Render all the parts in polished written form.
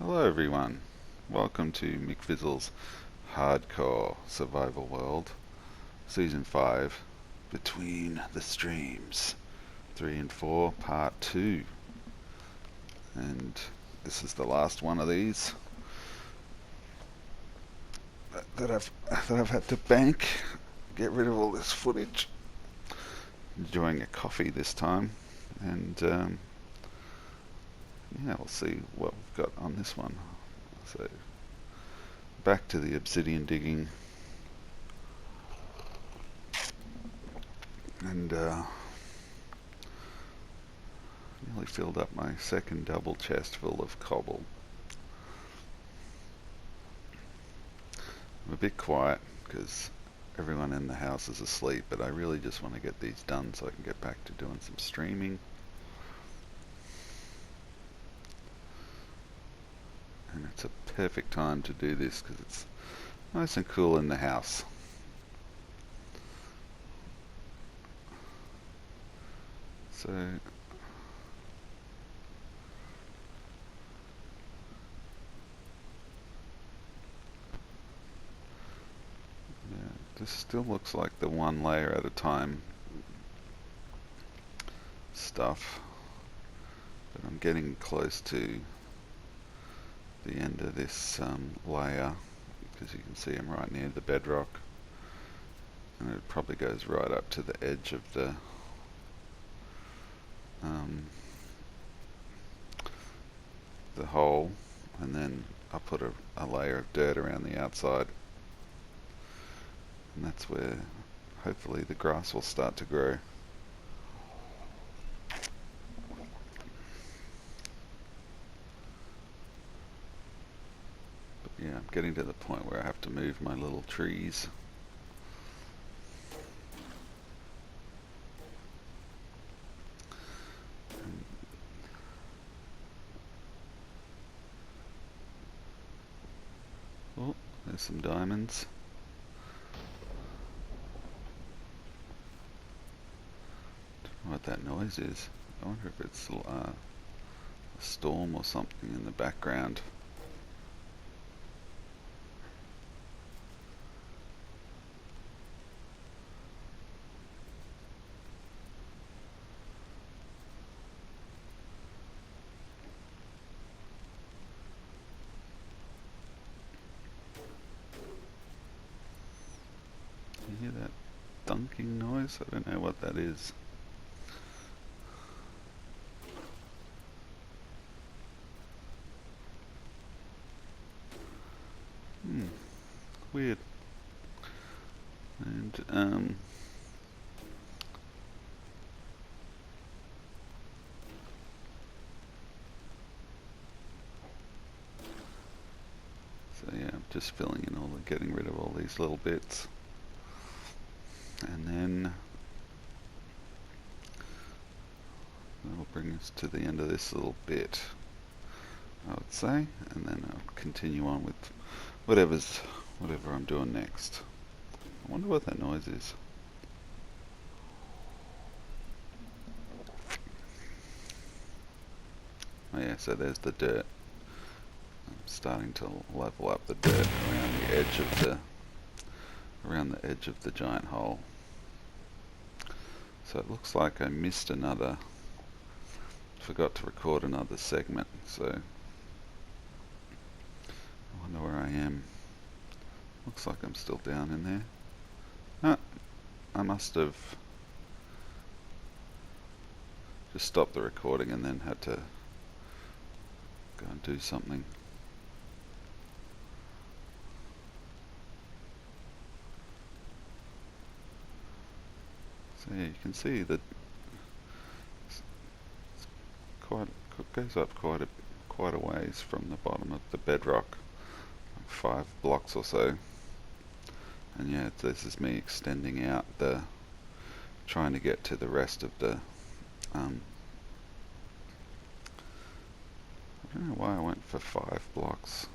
Hello everyone, welcome to McFizzle's Hardcore Survival World, Season 5, Between the Streams, 3 and 4, Part 2. And this is the last one of these that I've had to bank, get rid of all this footage. Enjoying a coffee this time, and yeah, we'll see what we've got on this one. So, back to the obsidian digging, and nearly filled up my second double chest full of cobble. I'm a bit quiet because everyone in the house is asleep, but I really just want to get these done so I can get back to doing some streaming. And it's a perfect time to do this because it's nice and cool in the house. So yeah, this still looks like the one layer at a time stuff, but I'm getting close to the end of this layer because you can see I'm right near the bedrock, and it probably goes right up to the edge of the hole, and then I'll put a layer of dirt around the outside, and that's where hopefully the grass will start to grow. But yeah, I'm getting to the point where I have to move my little trees. Oh, there's some diamonds. Don't know what that noise is. I wonder if it's a storm or something in the background. You hear that thunking noise? I don't know what that is. Weird. And so yeah, I'm just filling in getting rid of all these little bits, and then that'll bring us to the end of this little bit, I would say, and then I'll continue on with whatever I'm doing next. I wonder what that noise is. Oh yeah, so there's the dirt. I'm starting to level up the dirt around the edge of the giant hole. So it looks like I forgot to record another segment, so I wonder where I am. Looks like I'm still down in there. Ah, I must have just stopped the recording and then had to go and do something. So yeah, you can see that it goes up quite a ways from the bottom of the bedrock, like 5 blocks or so. And yeah, this is me extending out trying to get to the rest of the I don't know why I went for 5 blocks.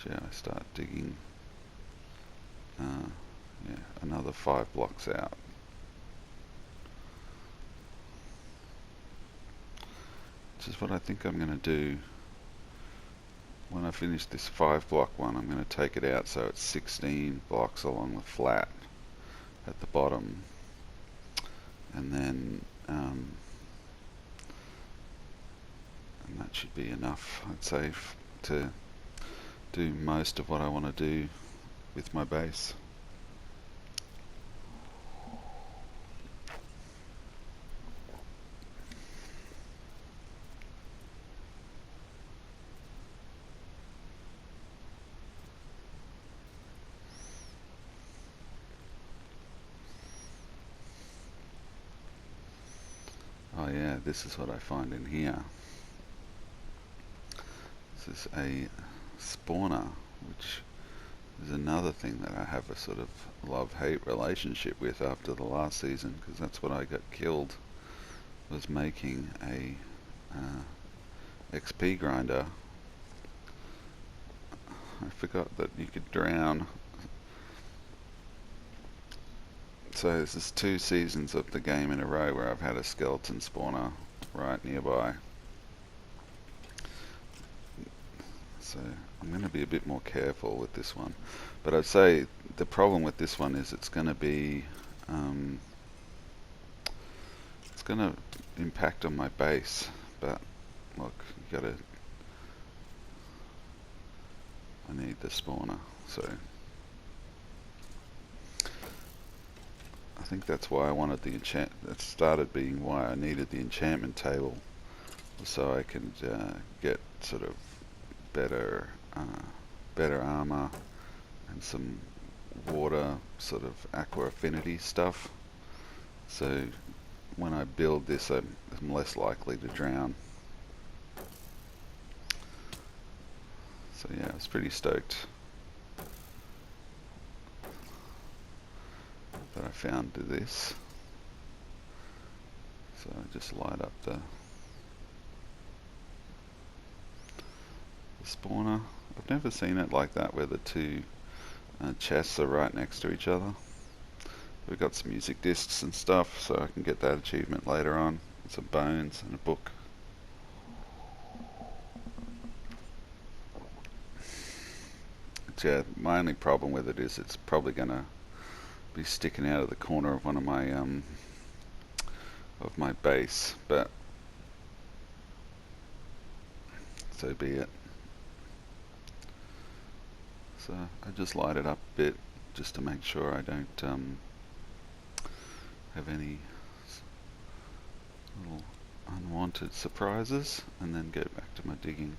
So yeah, I start digging yeah, another 5 blocks out. which is what I think I'm going to do. When I finish this 5-block one, I'm going to take it out so it's 16 blocks along the flat at the bottom, and then and that should be enough, I'd say, to do most of what I want to do with my base. Oh yeah, this is what I find in here. This is a spawner, which is another thing that I have a sort of love-hate relationship with after the last season, because that's what I got killed, was making a XP grinder. I forgot that you could drown. So this is 2 seasons of the game in a row where I've had a skeleton spawner right nearby. So I'm going to be a bit more careful with this one. But I'd say the problem with this one is it's going to be it's going to impact on my base. But look, you gotta, I need the spawner, so I think that's why I wanted the enchant. That started being why I needed the enchantment table, so I can get sort of better armor and some water, sort of aqua affinity stuff. So when I build this, I'm less likely to drown. So yeah, I was pretty stoked that I found this. So I just light up the spawner. I've never seen it like that where the 2 chests are right next to each other. We've got some music discs and stuff, so I can get that achievement later on. Some bones and a book. But yeah, my only problem with it is it's probably going to be sticking out of the corner of one of my base, but so be it. So I just light it up a bit just to make sure I don't have any little unwanted surprises, and then go back to my digging.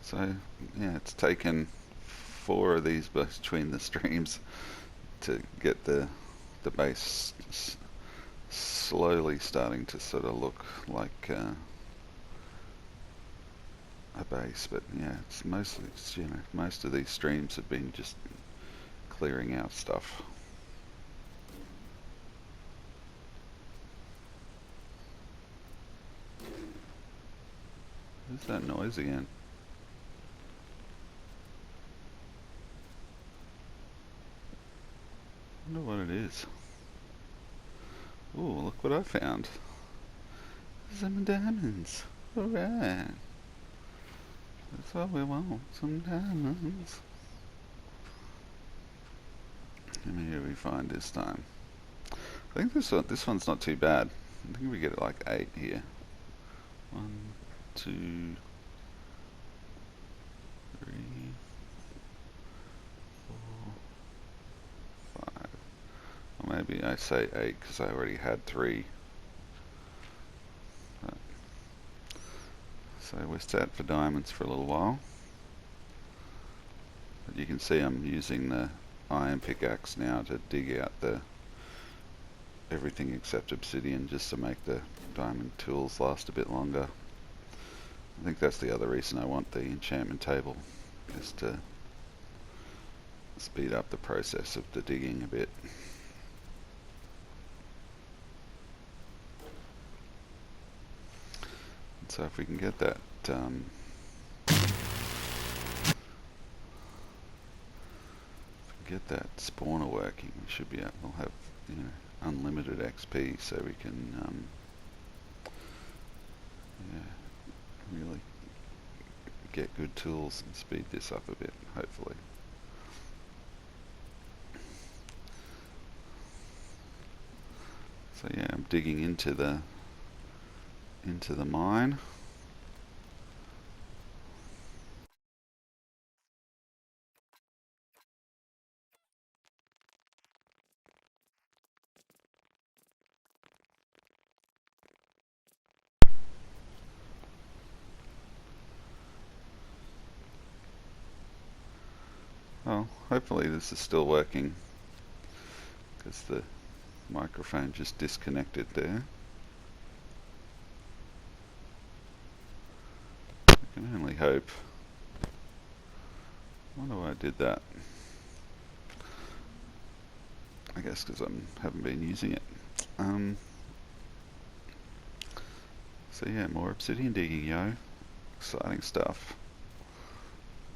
So yeah, it's taken 4 of these between the streams to get the base slowly starting to sort of look like a base. But yeah, it's mostly, you know, most of these streams have been just clearing out stuff. What's that noise again? I wonder what it is. Ooh, look what I found. Some diamonds. Alright. That's what we want. Some diamonds. How many do we find this time? I think this one's not too bad. I think we get like 8 here. 1, 2, 3, 4, 5. Or maybe I say 8 because I already had 3. So we're set for diamonds for a little while. But you can see I'm using the iron pickaxe now to dig out everything except obsidian, just to make the diamond tools last a bit longer. I think that's the other reason I want the enchantment table, is to speed up the process of the digging a bit. So if we can get that get that spawner working, we should be able to have, you know, unlimited XP, so we can yeah, really get good tools and speed this up a bit, hopefully. So yeah, I'm digging into the mine. Well, hopefully this is still working, because the microphone just disconnected there. I can only hope. I wonder why I did that. I guess because I haven't been using it. So yeah, more obsidian digging, yo. Exciting stuff.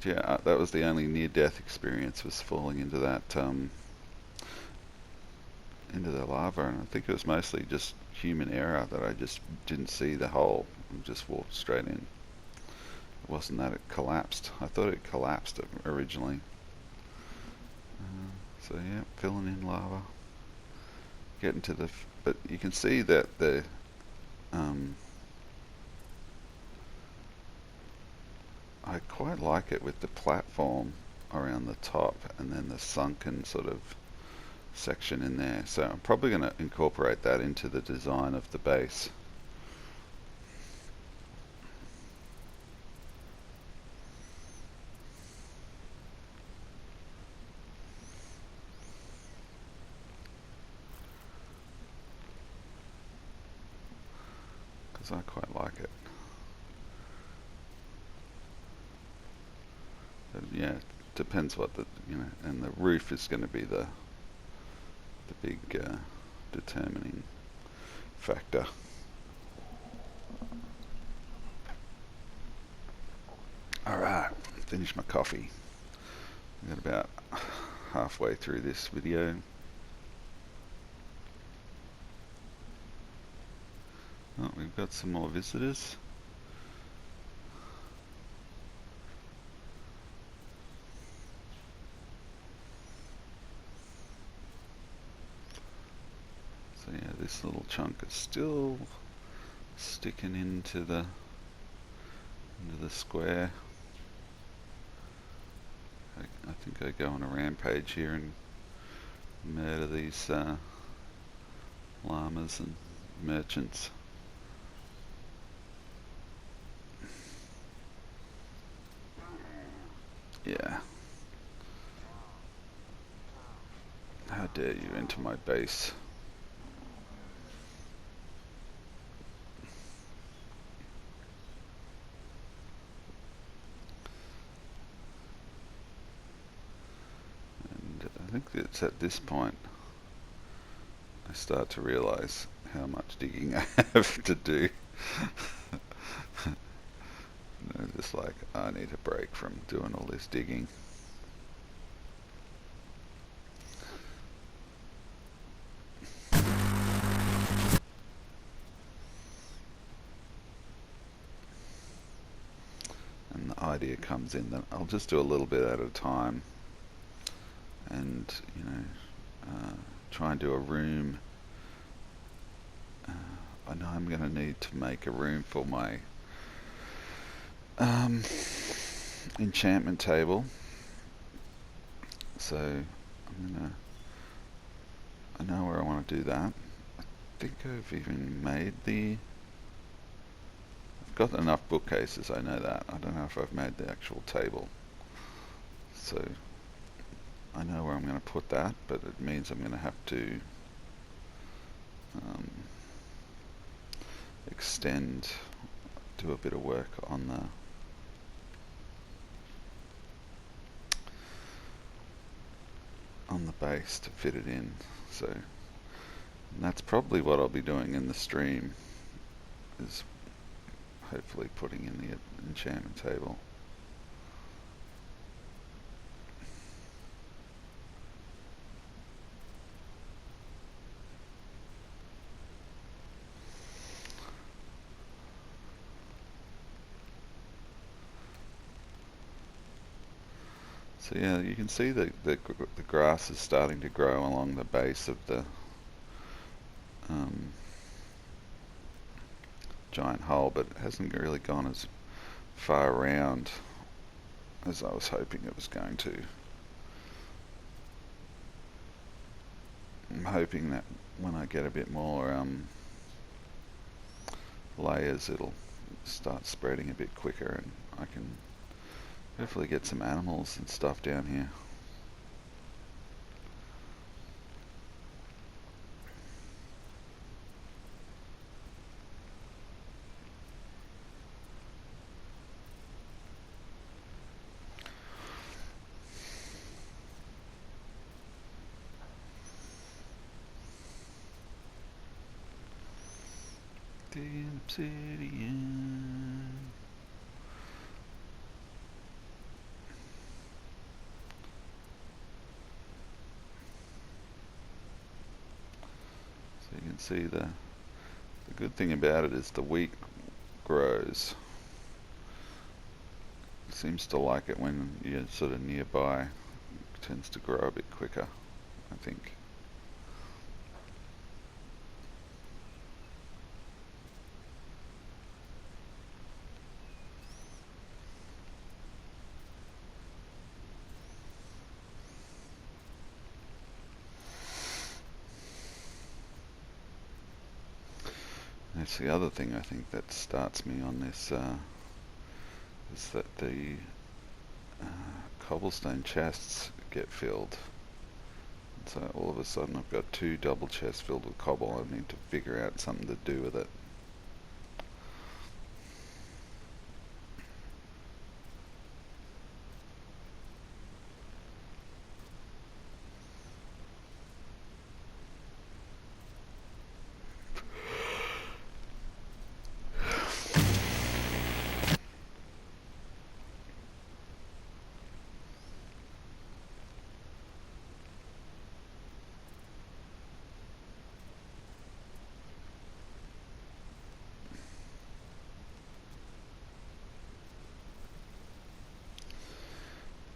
Yeah, that was the only near-death experience, was falling into that into the lava, and I think it was mostly just human error that I just didn't see the hole and just walked straight in. It wasn't that it collapsed. I thought it collapsed originally. So yeah, filling in lava. Getting to the, but you can see that the I quite like it with the platform around the top and then the sunken sort of section in there. So I'm probably going to incorporate that into the design of the base. Because I quite like it. But yeah, it depends what the, you know, and the roof is going to be the big determining factor. Alright, finished my coffee. I got about halfway through this video. Oh, we've got some more visitors. So yeah, this little chunk is still sticking into the square. I think I go on a rampage here and murder these llamas and merchants. Yeah. How dare you enter my base? And I think it's at this point I start to realize how much digging I have to do. Just like, I need a break from doing all this digging. And the idea comes in that I'll just do a little bit at a time, and you know, try and do a room. I know I'm going to need to make a room for my enchantment table, so I know where I want to do that. I think I've even made I've got enough bookcases, I know that. I don't know if I've made the actual table, so I know where I'm going to put that, but it means I'm going to have to extend, do a bit of work on the base to fit it in. So that's probably what I'll be doing in the stream, is hopefully putting in the enchantment table. So yeah, you can see the grass is starting to grow along the base of the um, giant hole, but it hasn't really gone as far around as I was hoping it was going to. I'm hoping that when I get a bit more layers, it'll start spreading a bit quicker, and I can hopefully get some animals and stuff down here. The obsidian. So you can see the good thing about it is the wheat grows. It seems to like it when you're sort of nearby. It tends to grow a bit quicker, I think. That's the other thing I think that starts me on this, is that the cobblestone chests get filled. So all of a sudden I've got 2 double chests filled with cobble. I need to figure out something to do with it.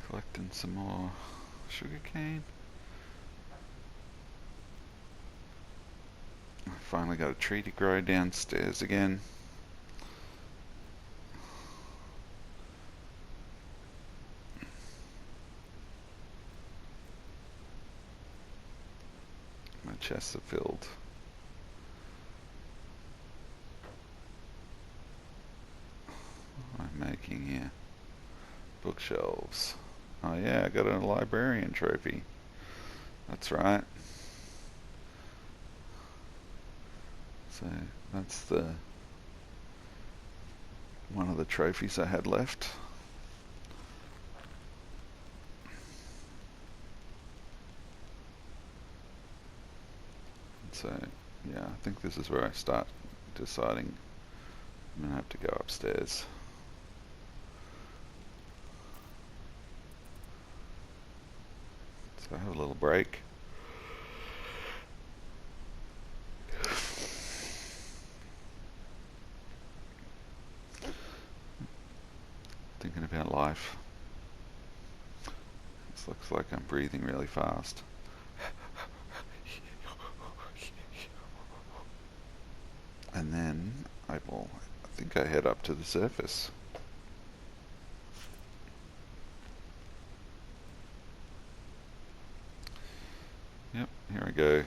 Collecting some more sugarcane. I finally got a tree to grow downstairs again. My chests are filled. What am I making here? Bookshelves. Oh yeah, I got a librarian trophy. That's right. So that's the one of the trophies I had left. So yeah, I think this is where I start deciding I'm gonna have to go upstairs. So I have a little break. Thinking about life. This looks like I'm breathing really fast. And then I think I head up to the surface. Yep, here I go.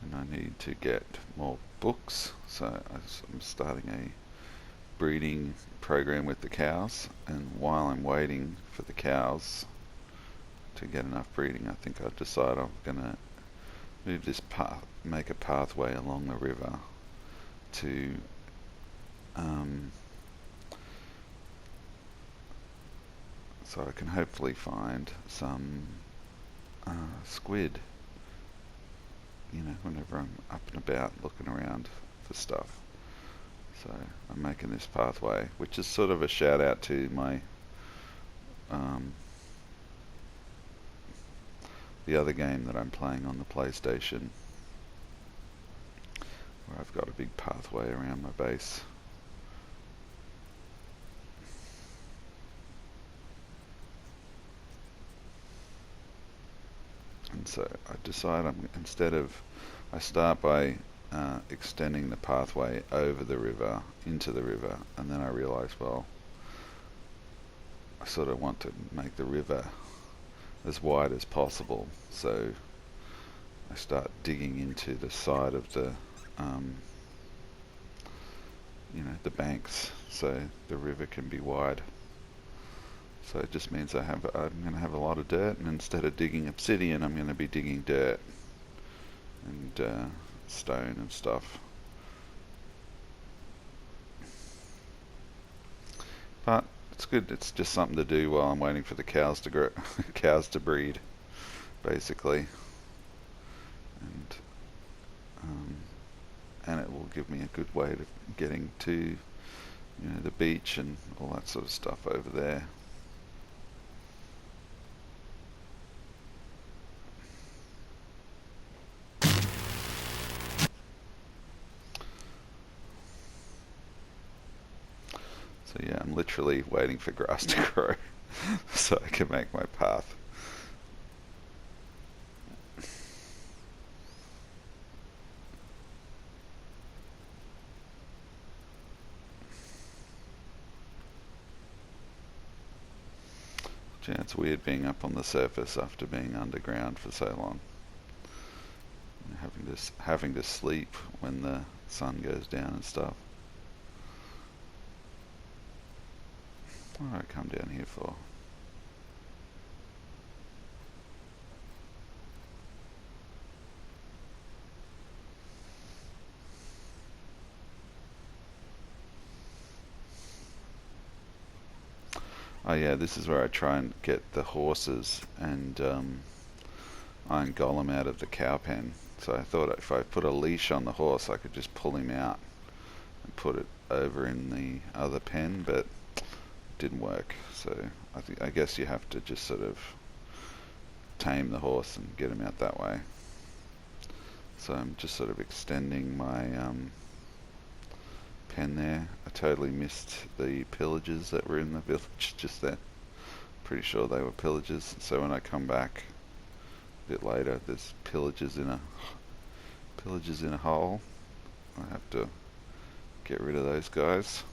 And I need to get more books, so I'm starting a breeding program with the cows, and while I'm waiting for the cows to get enough breeding, I think I've decided I'm gonna move this path, make a pathway along the river to so I can hopefully find some squid, you know, whenever I'm up and about looking around for stuff. So I'm making this pathway, which is sort of a shout out to my the other game that I'm playing on the PlayStation, where I've got a big pathway around my base. so I decide I start by extending the pathway over the river, into the river, and then I realize, well, I sort of want to make the river as wide as possible, so I start digging into the side of the the banks, so the river can be wide. So it just means I'm going to have a lot of dirt, and instead of digging obsidian, I'm going to be digging dirt and stone and stuff. But it's good. It's just something to do while I'm waiting for the cows to grow, cows to breed, basically, and it will give me a good way of getting to the beach and all that sort of stuff over there. So yeah, I'm literally waiting for grass to grow so I can make my path. Yeah, it's weird being up on the surface after being underground for so long. Having to sleep when the sun goes down and stuff. What did I come down here for? Oh yeah, this is where I try and get the horses and Iron Golem out of the cow pen. So I thought if I put a leash on the horse, I could just pull him out and put it over in the other pen, but it didn't work. So I guess you have to just sort of tame the horse and get him out that way. So I'm just sort of extending my pen there. I totally missed the pillages that were in the village just then. Pretty sure they were pillages. So when I come back a bit later, there's pillages in a hole. I have to get rid of those guys.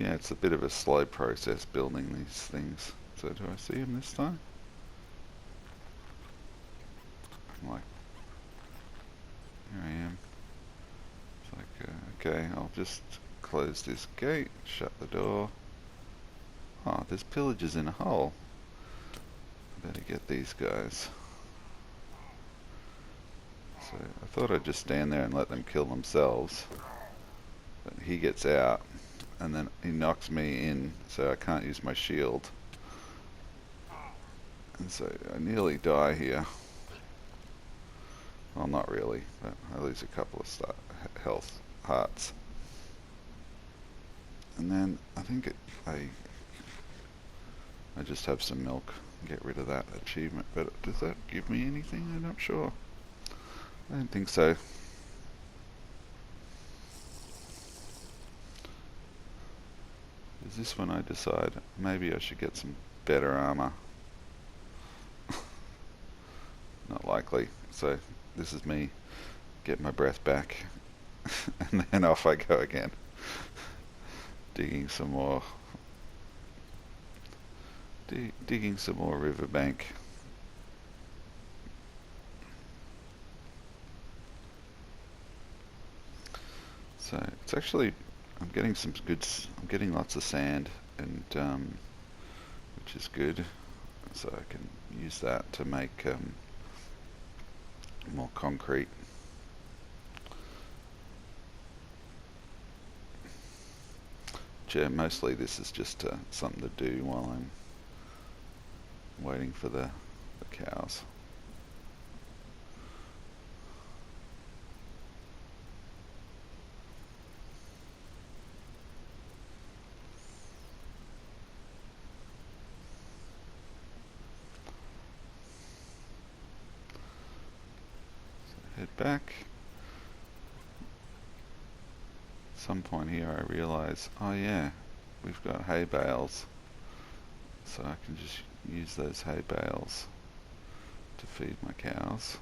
It's a bit of a slow process building these things. So do I see him this time? I'm like, here I am. It's like, okay, I'll just close this gate, shut the door. Oh, there's pillagers in a hole. I better get these guys. So I thought I'd just stand there and let them kill themselves. But he gets out, and then he knocks me in, so I can't use my shield. And so I nearly die here. Well, not really, but I lose a couple of health hearts. And then I think I just have some milk and get rid of that achievement. But does that give me anything? I'm not sure. I don't think so. Is this when I decide maybe I should get some better armor? Not likely. So this is me get my breath back and then off I go again. Digging some more riverbank. So it's actually I'm getting lots of sand, and which is good, so I can use that to make more concrete. Yeah, mostly this is just something to do while I'm waiting for the cows. So head back. At some point here I realize, oh yeah, we've got hay bales, so I can just use those hay bales to feed my cows.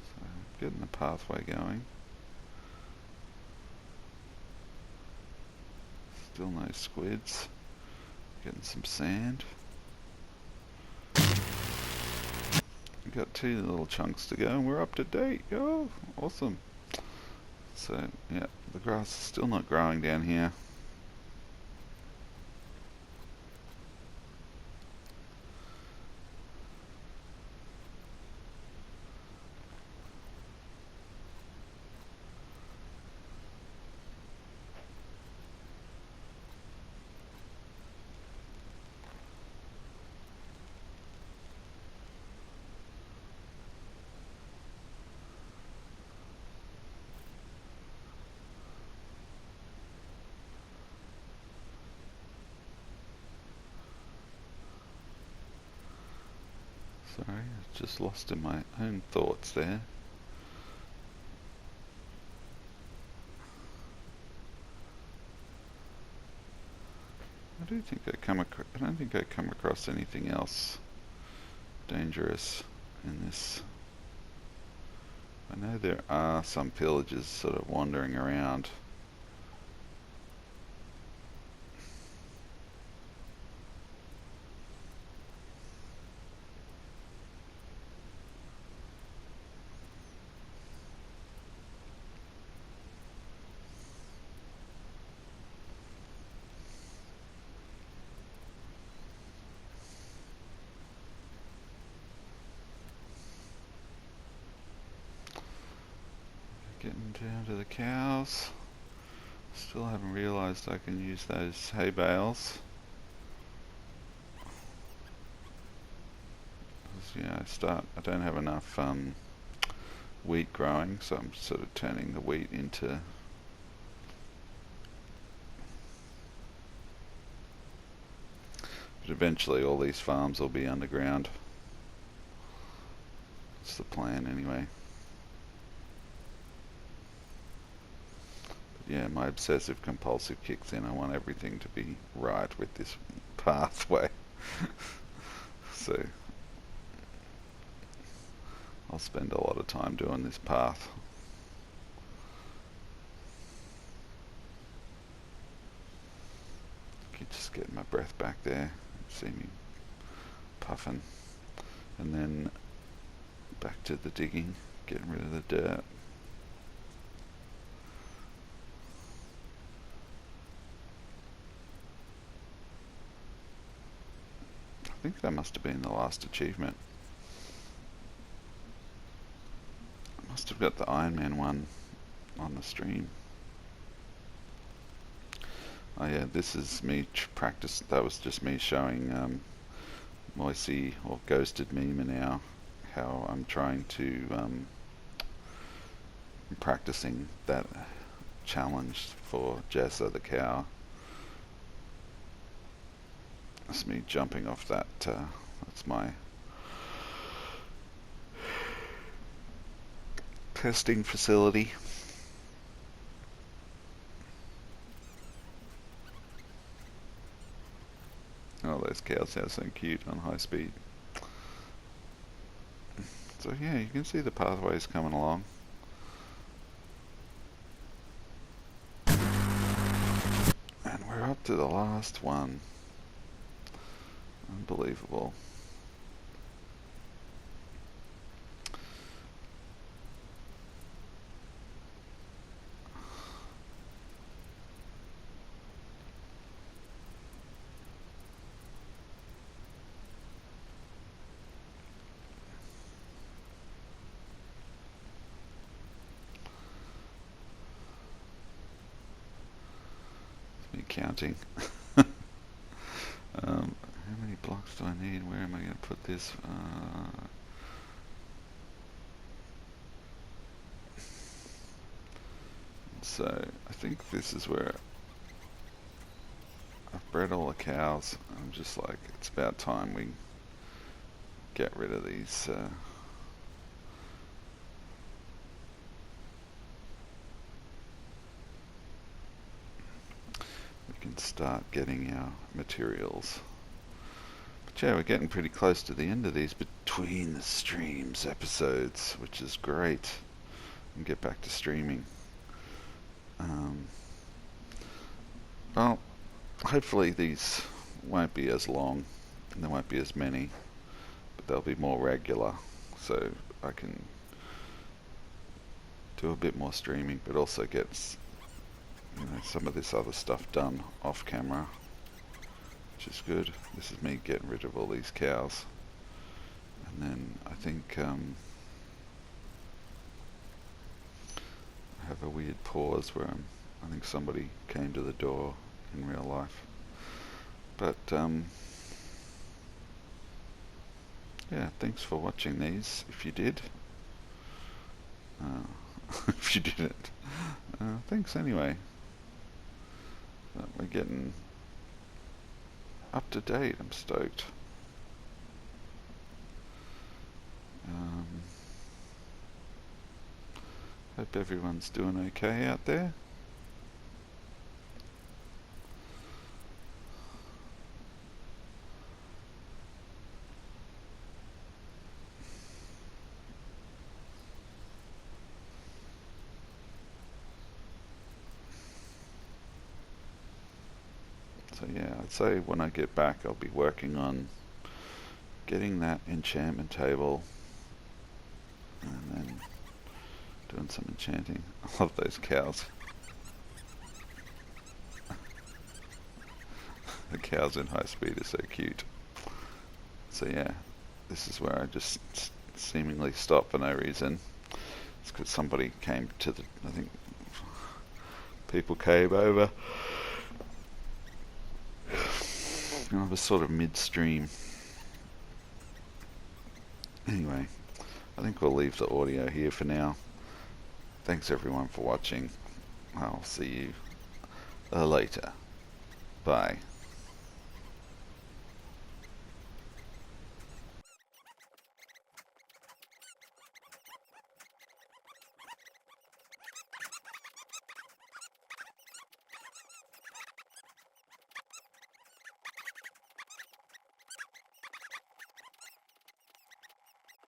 So getting the pathway going. Still no squids. Getting some sand. We've got 2 little chunks to go and we're up to date. Oh, awesome. So yeah, the grass is still not growing down here. Sorry, I just lost in my own thoughts there. I don't think I come across anything else dangerous in this. I know there are some pillagers sort of wandering around. Getting down to the cows. Still haven't realised I can use those hay bales. I don't have enough wheat growing, so I'm sort of turning the wheat into but eventually all these farms will be underground. That's the plan anyway. Yeah, my obsessive compulsive kicks in. I want everything to be right with this pathway. So I'll spend a lot of time doing this path. Just getting my breath back there. See me puffing. And then back to the digging, getting rid of the dirt. I think that must have been the last achievement. I must have got the Iron Man one on the stream. Oh yeah, this is me practice. That was just me showing Moisey or Ghosted Meme now how I'm trying to practicing that challenge for Jessa the cow. That's me jumping off that. That's my testing facility. Oh, those cows sound so cute on high speed. So yeah, you can see the pathways coming along. And we're up to the last one. Unbelievable. Me counting. How many blocks do I need? Where am I going to put this? So I think this is where I've bred all the cows. I'm just like, it's about time we get rid of these start getting our materials. But yeah, we're getting pretty close to the end of these Between the Streams episodes, which is great. And get back to streaming. Well, hopefully these won't be as long and there won't be as many, but they'll be more regular, so I can do a bit more streaming, but also get some of this other stuff done off camera, which is good. This is me getting rid of all these cows, and then I think I have a weird pause where I think somebody came to the door in real life. But yeah, thanks for watching these, if you did. If you didn't, thanks anyway. We're getting up to date. I'm stoked. Hope everyone's doing okay out there. So yeah, I'd say when I get back I'll be working on getting that enchantment table and then doing some enchanting. I love those cows. The cows in high speed are so cute. So yeah, this is where I just seemingly stopped for no reason. It's because somebody came to the, I think people came over. I was sort of midstream. Anyway, I think we'll leave the audio here for now. Thanks everyone for watching. I'll see you later. Bye.